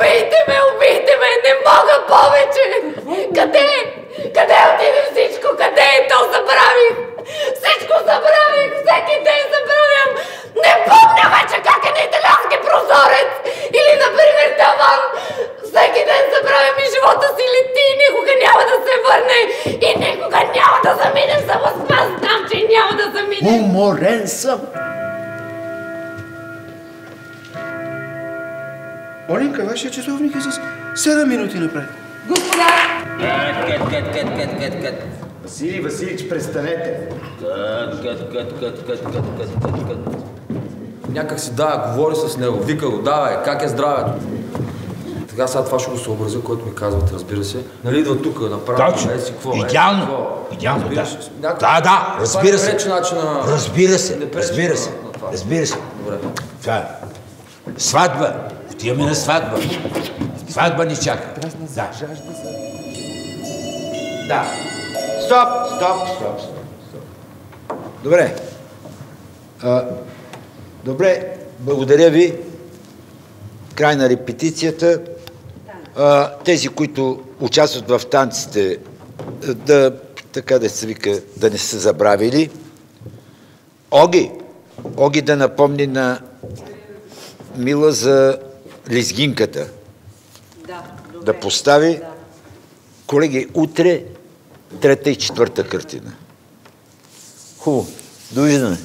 Убийте ме, не мога повече! Къде? Къде отиде всичко? Къде е то? Забравих! Всичко забравих! Всеки ден забравям! Не помня вече как е на италиански прозорец! Или, например, таван! Всеки ден забравям и живота си лети и никога няма да се върне! И никога няма да заминем! Само аз знам, че няма да заминем! Уморен съм! Оленка, вашия часовник е с 7 минути напред. Господа! Кът. Василий Василич, престанете. Кът. Някак си говори с него, вика го, давай, как е здравето? Така сега това ще го съобразя, който ми казвате, разбира се. Нали идва тук, направо, точно, какво, идеално, да, разбира се. Разбира се. Добре. Това е. Сватба. Отиваме на сватба. Сватба ни чака. Да. Стоп. Добре. Добре, благодаря ви. Край на репетицията. Тези, които участват в танците, така да се вика, да не са забравили. Оги да напомни на Мила за лезгинката. Да постави. Колеги, утре 3-та и 4-та картина. Хубаво. Довиждане.